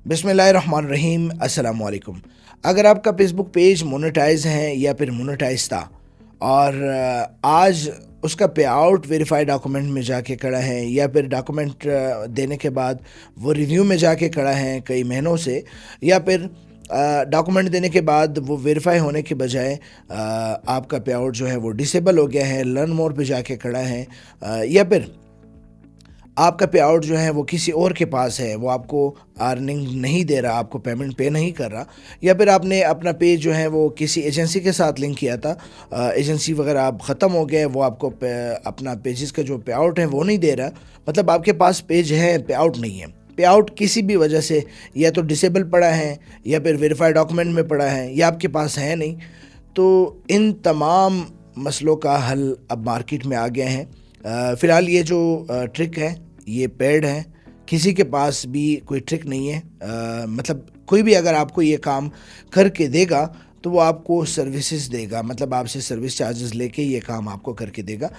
बिस्मिल्लाहिर्रहमानिर्रहीम। अस्सलाम वालेकुम। अगर आपका फेसबुक पेज मोनेटाइज है या फिर मोनेटाइज था और आज उसका पे आउट वेरीफाइड डॉक्यूमेंट में जाके खड़ा है या फिर डॉक्यूमेंट देने के बाद वो रिव्यू में जाके खड़ा है कई महीनों से, या फिर डॉक्यूमेंट देने के बाद वो वेरीफाई होने के बजाय आपका पे आउट जो है वो डिसेबल हो गया है, लर्न मोर पे जाके खड़ा है, या फिर आपका पे आउट जो है वो किसी और के पास है, वो आपको अर्निंग नहीं दे रहा, आपको पेमेंट पे नहीं कर रहा, या फिर आपने अपना पेज जो है वो किसी एजेंसी के साथ लिंक किया था, एजेंसी वगैरह आप ख़त्म हो गए, वो आपको अपना पेजेस का जो पे आउट है वो नहीं दे रहा, मतलब आपके पास पेज है, पे आउट नहीं है। पे आउट किसी भी वजह से या तो डिसेबल पड़ा है या फिर वेरीफाइड डॉक्यूमेंट में पड़ा है या आपके पास है नहीं, तो इन तमाम मसलों का हल अब मार्केट में आ गए हैं। फ़िलहाल ये जो ट्रिक है ये पेड है, किसी के पास भी कोई ट्रिक नहीं है। मतलब कोई भी अगर आपको ये काम करके देगा तो वो आपको सर्विसेज देगा, मतलब आपसे सर्विस चार्जेस लेके ये काम आपको करके देगा,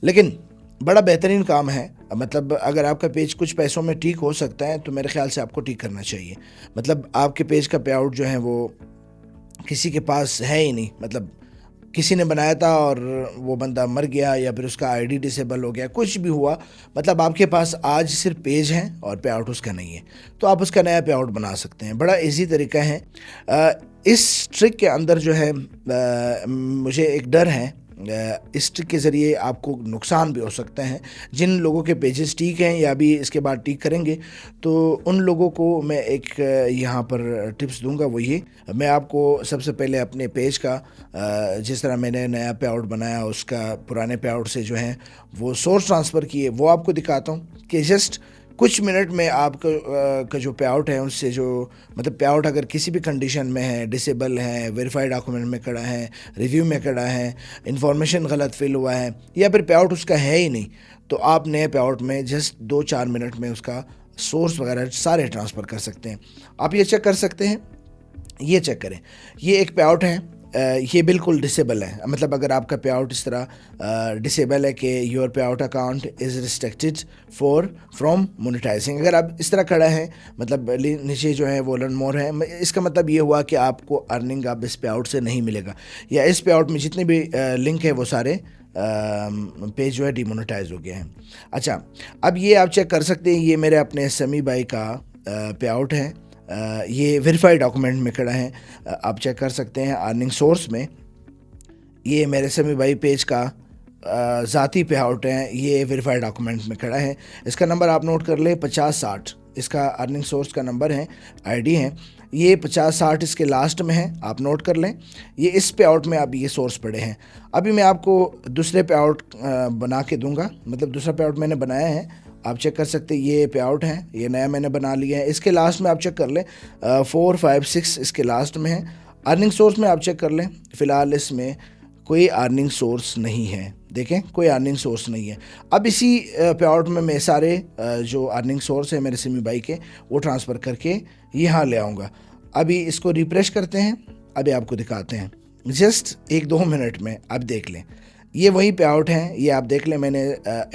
लेकिन बड़ा बेहतरीन काम है। मतलब अगर आपका पेज कुछ पैसों में ठीक हो सकता है तो मेरे ख्याल से आपको ठीक करना चाहिए। मतलब आपके पेज का पे आउट जो है वो किसी के पास है ही नहीं, मतलब किसी ने बनाया था और वो बंदा मर गया या फिर उसका आईडी डिसेबल हो गया, कुछ भी हुआ, मतलब आपके पास आज सिर्फ पेज है और पे आउट उसका नहीं है, तो आप उसका नया पे आउट बना सकते हैं। बड़ा इजी तरीका है। इस ट्रिक के अंदर जो है मुझे एक डर है, इस ट्रिक के ज़रिए आपको नुकसान भी हो सकते हैं। जिन लोगों के पेजेस ठीक हैं या भी इसके बाद ठीक करेंगे तो उन लोगों को मैं एक यहाँ पर टिप्स दूंगा। वो ये, मैं आपको सबसे पहले अपने पेज का जिस तरह मैंने नया पे आउट बनाया उसका पुराने पे आउट से जो है वो सोर्स ट्रांसफ़र किए वो आपको दिखाता हूँ कि जस्ट कुछ मिनट में आपका का जो पे आउट है उससे जो, मतलब पे आउट अगर किसी भी कंडीशन में है, डिसेबल है, वेरीफाइड डॉक्यूमेंट में खड़ा है, रिव्यू में खड़ा है, इंफॉर्मेशन गलत फिल हुआ है या फिर पे आउट उसका है ही नहीं, तो आप नए पे आउट में जस्ट 2-4 मिनट में उसका सोर्स वगैरह सारे ट्रांसफ़र कर सकते हैं। आप ये चेक कर सकते हैं, ये चेक करें, ये एक पे आउट है, ये बिल्कुल डिसेबल है। मतलब अगर आपका पे आउट इस तरह डिसेबल है कि योर पे out account is restricted from monetising, अगर आप इस तरह खड़ा है, मतलब नीचे जो है वो लर्न मोर है, इसका मतलब ये हुआ कि आपको अर्निंग आप इस पे आउट से नहीं मिलेगा, या इस पे आउट में जितने भी लिंक है वो सारे पेज जो है डिमोनेटाइज हो गए हैं। अच्छा, अब ये आप चेक कर सकते हैं, ये मेरे अपने समी भाई का पे आउट है, ये वेरीफाइड डॉक्यूमेंट में खड़ा है, आप चेक कर सकते हैं अर्निंग सोर्स में। ये मेरे समी भाई पेज का ज़ाती पे आउट है, ये वेरीफाइड डॉक्यूमेंट में खड़ा है, इसका नंबर आप नोट कर ले 5060, इसका अर्निंग सोर्स का नंबर है, आईडी है, ये 5060 इसके लास्ट में है, आप नोट कर लें। ये इस पे आउट में अब ये सोर्स पड़े हैं। अभी मैं आपको दूसरे पे आउट बना के दूंगा, मतलब दूसरा पे आउट मैंने बनाया है, आप चेक कर सकते हैं, ये पे आउट है, ये नया मैंने बना लिया है, इसके लास्ट में आप चेक कर लें 456 इसके लास्ट में है। अर्निंग सोर्स में आप चेक कर लें, फ़िलहाल इसमें कोई अर्निंग सोर्स नहीं है, देखें कोई अर्निंग सोर्स नहीं है। अब इसी पे आउट में मैं सारे जो अर्निंग सोर्स है मेरे सिमी भाई के वो ट्रांसफ़र करके यहाँ ले आऊँगा। अभी इसको रिफ्रेश करते हैं, अभी आपको दिखाते हैं, जस्ट 1-2 मिनट में आप देख लें, ये वही पे आउट हैं, ये आप देख लें। मैंने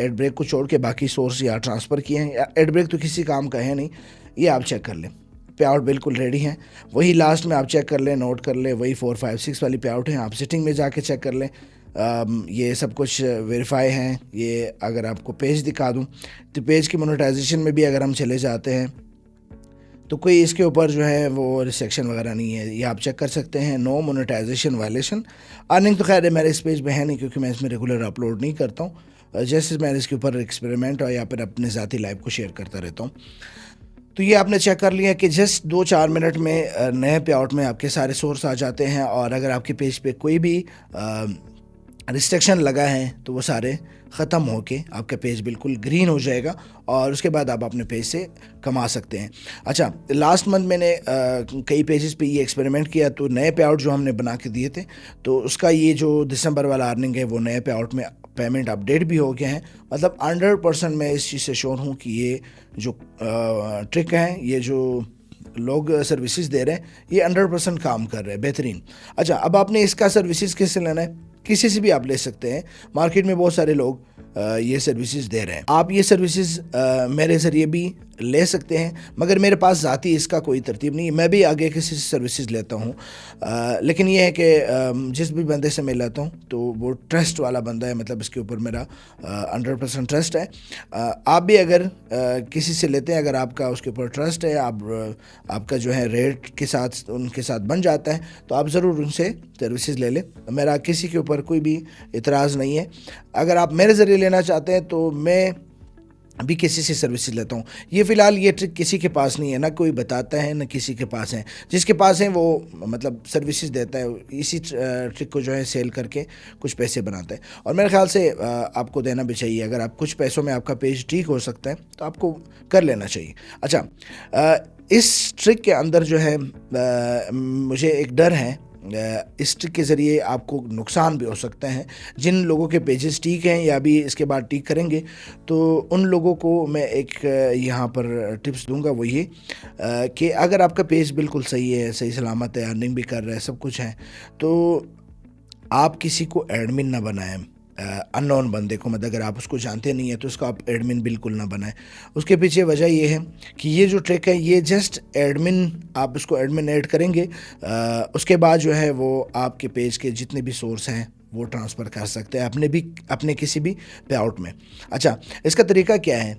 एड ब्रेक को छोड़ के बाकी सोर्स यहाँ ट्रांसफ़र किए हैं, एड ब्रेक तो किसी काम का है नहीं, ये आप चेक कर लें, पे आउट बिल्कुल रेडी हैं। वही लास्ट में आप चेक कर लें, नोट कर लें, वही 456 वाली पे आउट हैं, आप सेटिंग में जाके चेक कर लें। ये सब कुछ वेरीफाई हैं। ये अगर आपको पेज दिखा दूँ तो पेज की मोनेटाइजेशन में भी अगर हम चले जाते हैं तो कोई इसके ऊपर जो है वो रिस्ट्रिक्शन वगैरह नहीं है, ये आप चेक कर सकते हैं, नो मोनेटाइजेशन वायलेशन। अर्निंग तो खैर मेरे इस पेज में है नहीं क्योंकि मैं इसमें रेगुलर अपलोड नहीं करता हूँ, जैसे मैं इसके ऊपर एक्सपेरिमेंट और या फिर अपने ज़ाती लाइव को शेयर करता रहता हूँ। तो ये आपने चेक कर लिया कि जस्ट 2-4 मिनट में नए पे आउट में आपके सारे सोर्स आ जाते हैं, और अगर आपके पेज पे कोई भी रिस्ट्रिक्शन लगा है तो वो सारे ख़त्म होके आपका पेज बिल्कुल ग्रीन हो जाएगा और उसके बाद आप अपने पेज से कमा सकते हैं। अच्छा, लास्ट मंथ मैंने कई पेजेस पे ये एक्सपेरिमेंट किया, तो नए पे आउट जो हमने बना के दिए थे तो उसका ये जो दिसंबर वाला अर्निंग है वो नए पे आउट में पेमेंट अपडेट भी हो गया है। मतलब 100% मैं इस चीज़ से श्योर हूँ कि ये जो ट्रिक है, ये जो लोग सर्विसेज दे रहे हैं, ये 100% काम कर रहे हैं, बेहतरीन। अच्छा, अब आपने इसका सर्विसेज किससे लेना है? किसी से भी आप ले सकते हैं, मार्केट में बहुत सारे लोग ये सर्विसेज दे रहे हैं। आप ये सर्विसेज मेरे ज़रिए भी لے سکتے ہیں، مگر میرے پاس ذاتی اس کا کوئی ترتیب نہیں ہے. میں بھی آگے کسی سے سروسز لیتا ہوں، لیکن یہ ہے کہ جس بھی بندے سے میں لیتا ہوں تو وہ ٹرسٹ والا بندہ ہے، مطلب اس کے اوپر میرا 100% ٹرسٹ ہے. آپ بھی اگر کسی سے لیتے ہیں، اگر آپ کا اس کے اوپر ٹرسٹ ہے، آپ کا جو ہے ریٹ کے ساتھ ان کے ساتھ بن جاتا ہے، تو آپ ضرور ان سے سروسز لے لیں. میرا کسی کے اوپر کوئی بھی اعتراض نہیں ہے. اگر آپ میرے ذریعے لینا چاہتے ہیں تو میں ابھی کسی سے سروسز لیتا ہوں. یہ فی الحال یہ ٹرک کسی کے پاس نہیں ہے، نہ کوئی بتاتا ہے، نہ کسی کے پاس ہے. جس کے پاس ہیں وہ مطلب سروسز دیتا ہے، اسی ٹرک کو جو ہے سیل کر کے کچھ پیسے بناتا ہے. اور میرے خیال سے آپ کو دینا بھی چاہیے. اگر آپ کچھ پیسوں میں آپ کا پیج ٹھیک ہو سکتا ہے تو آپ کو کر لینا چاہیے. اچھا، اس ٹرک کے اندر جو ہے مجھے ایک ڈر ہے، اس ٹرک کے ذریعے آپ کو نقصان بھی ہو سکتا ہے. جن لوگوں کے پیجز ٹھیک ہیں یا بھی اس کے بعد ٹھیک کریں گے، تو ان لوگوں کو میں ایک یہاں پر ٹپس دوں گا. وہ یہ کہ اگر آپ کا پیج بالکل صحیح ہے، صحیح سلامت ہے، ارننگ بھی کر رہا ہے، سب کچھ ہے، تو آپ کسی کو ایڈمن نہ بنائیں. ان نون بندے کو، مطلب اگر آپ اس کو جانتے نہیں ہیں تو اس کو آپ ایڈمن بالکل نہ بنائیں. اس کے پیچھے وجہ یہ ہے کہ یہ جو ٹرک ہے یہ جسٹ ایڈمن، آپ اس کو ایڈمن ایڈ کریں گے، اس کے بعد جو ہے وہ آپ کے پیج کے جتنے بھی سورس ہیں وہ ٹرانسفر کر سکتے ہیں اپنے کسی بھی پے آؤٹ میں. اچھا، اس کا طریقہ کیا ہے؟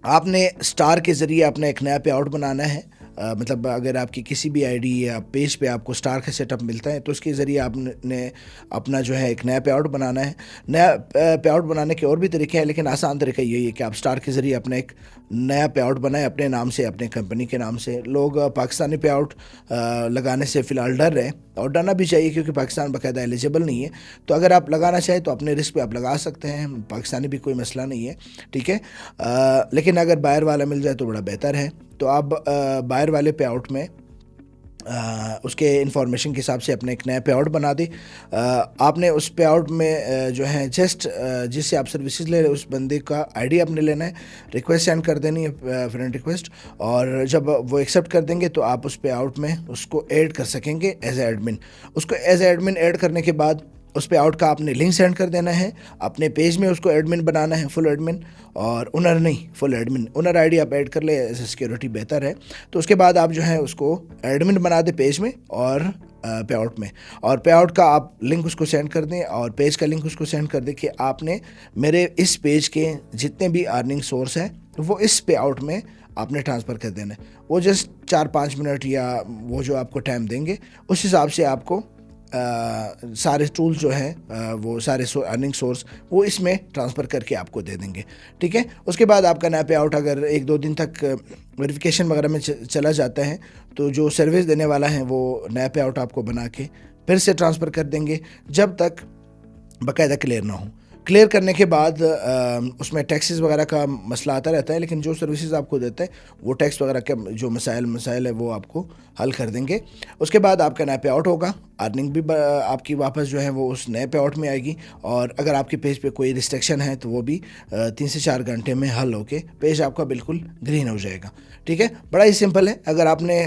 آپ نے اسٹار کے ذریعے اپنا ایک نیا پے آؤٹ بنانا ہے. مطلب اگر آپ کی کسی بھی آئی ڈی یا پیج پہ آپ کو اسٹار کا سیٹ اپ ملتا ہے تو اس کے ذریعے آپ نے اپنا جو ہے ایک نیا پے آؤٹ بنانا ہے. نیا پے آؤٹ بنانے کے اور بھی طریقے ہیں، لیکن آسان طریقہ یہی ہے کہ آپ اسٹار کے ذریعے اپنا ایک نیا پے آؤٹ بنائیں اپنے نام سے، اپنے کمپنی کے نام سے. لوگ پاکستانی پے آؤٹ لگانے سے فی الحال ڈر رہے ہیں، اور ڈرنا بھی چاہیے کیونکہ پاکستان باقاعدہ ایلیجیبل نہیں ہے. تو اگر آپ لگانا چاہیں تو اپنے رسک پہ آپ لگا سکتے ہیں، پاکستانی بھی کوئی مسئلہ نہیں ہے، ٹھیک ہے. لیکن اگر باہر والا مل جائے تو بڑا بہتر ہے. تو آپ باہر والے پے آؤٹ میں اس کے انفارمیشن کے حساب سے اپنے ایک نیا پے آؤٹ بنا دیں. آپ نے اس پے آؤٹ میں جو ہے جسٹ جس سے آپ سروسز لے رہے اس بندے کا آئی ڈی آپ نے لینا ہے، ریکویسٹ سینڈ کر دینی ہے، فرینڈ ریکویسٹ، اور جب وہ ایکسیپٹ کر دیں گے تو آپ اس پے آؤٹ میں اس کو ایڈ کر سکیں گے ایز اے ایڈمن. اس کو ایز اے ایڈمن ایڈ کرنے کے بعد اس پے آؤٹ کا آپ نے لنک سینڈ کر دینا ہے. اپنے پیج میں اس کو ایڈمن بنانا ہے، فل ایڈمن، اور اونر نہیں، فل ایڈمن. اونر آئی ڈی آپ ایڈ کر لیں، ایز سیکیورٹی بہتر ہے. تو اس کے بعد آپ جو ہے اس کو ایڈمن بنا دیں پیج میں اور پے آؤٹ میں، اور پے آؤٹ کا آپ لنک اس کو سینڈ کر دیں اور پیج کا لنک اس کو سینڈ کر دیں کہ آپ نے میرے اس پیج کے جتنے بھی ارننگ سورس ہیں وہ اس پے آؤٹ میں آپ نے ٹرانسفر کر دینا ہے. وہ جسٹ 4-5 منٹ یا وہ جو آپ کو ٹائم دیں گے اس حساب سے آپ کو سارے ٹولز جو ہیں وہ سارے ارننگ سورس وہ اس میں ٹرانسفر کر کے آپ کو دے دیں گے، ٹھیک ہے. اس کے بعد آپ کا نیا پے آؤٹ اگر 1-2 دن تک ویریفیکیشن وغیرہ میں چلا جاتا ہے تو جو سروس دینے والا ہے وہ نیا پے آؤٹ آپ کو بنا کے پھر سے ٹرانسفر کر دیں گے جب تک باقاعدہ کلیئر نہ ہو. کلیئر کرنے کے بعد اس میں ٹیکسز وغیرہ کا مسئلہ آتا رہتا ہے، لیکن جو سروسز آپ کو دیتے ہیں وہ ٹیکس وغیرہ کے جو مسائل ہے وہ آپ کو حل کر دیں گے. اس کے بعد آپ کا نیا پے آؤٹ ہوگا، ارننگ بھی آپ کی واپس جو ہے وہ اس نئے پے آؤٹ میں آئے گی. اور اگر آپ کے پیج پہ کوئی ریسٹرکشن ہے تو وہ بھی 3 سے 4 گھنٹے میں حل ہو کے پیج آپ کا بالکل گرین ہو جائے گا، ٹھیک ہے. بڑا ہی سمپل ہے. اگر آپ نے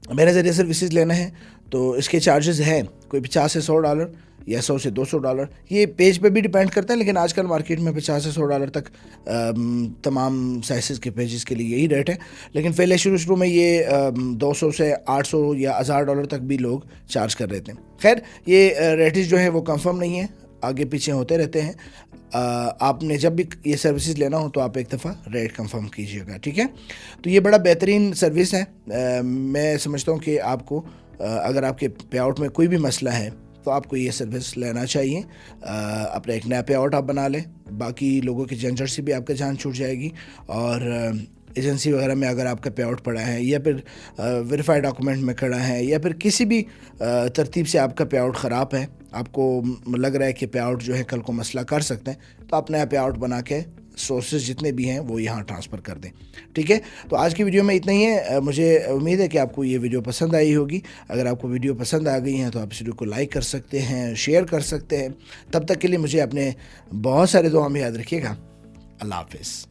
میرے ذریعے سروسز لینا ہے تو اس کے چارجز ہیں کوئی $50 سے $100 یا $100 سے $200. یہ پیج پہ بھی ڈیپینڈ کرتا ہے، لیکن آج کل مارکیٹ میں $50 سے $100 تک تمام سائزز کے پیجز کے لیے یہی ریٹ ہے. لیکن پہلے شروع میں یہ $200 سے $800 یا $1000 تک بھی لوگ چارج کر رہے تھے. خیر، یہ ریٹس جو ہے وہ کنفرم نہیں ہے، آگے پیچھے ہوتے رہتے ہیں. آپ نے جب بھی یہ سروسز لینا ہو تو آپ ایک دفعہ ریٹ کنفرم کیجیے گا، ٹھیک ہے. تو یہ بڑا بہترین سروس ہے. میں سمجھتا ہوں کہ آپ کو اگر آپ کے پے آؤٹ میں کوئی بھی مسئلہ ہے تو آپ کو یہ سروس لینا چاہیے. اپنا ایک نیا پے آؤٹ آپ بنا لیں، باقی لوگوں کے جھنجھٹ سے بھی آپ کا جان چھوٹ جائے گی. اور ایجنسی وغیرہ میں اگر آپ کا پے آؤٹ پڑا ہے یا پھر ویریفائی ڈاکومنٹ میں کھڑا ہے یا پھر کسی بھی ترتیب سے آپ کا پے آؤٹ خراب ہے، آپ کو لگ رہا ہے کہ پے آؤٹ جو ہے کل کو مسئلہ کر سکتے ہیں، تو آپ نیا پے آؤٹ بنا کے سورسز جتنے بھی ہیں وہ یہاں ٹرانسفر کر دیں، ٹھیک ہے. تو آج کی ویڈیو میں اتنا ہی ہے. مجھے امید ہے کہ آپ کو یہ ویڈیو پسند آئی ہوگی. اگر آپ کو ویڈیو پسند آ گئی ہیں تو آپ اس ویڈیو کو لائک کر سکتے ہیں، شیئر کر سکتے ہیں. تب تک کے لیے مجھے اپنے بہت سارے دعا میں یاد رکھیے گا. اللہ حافظ.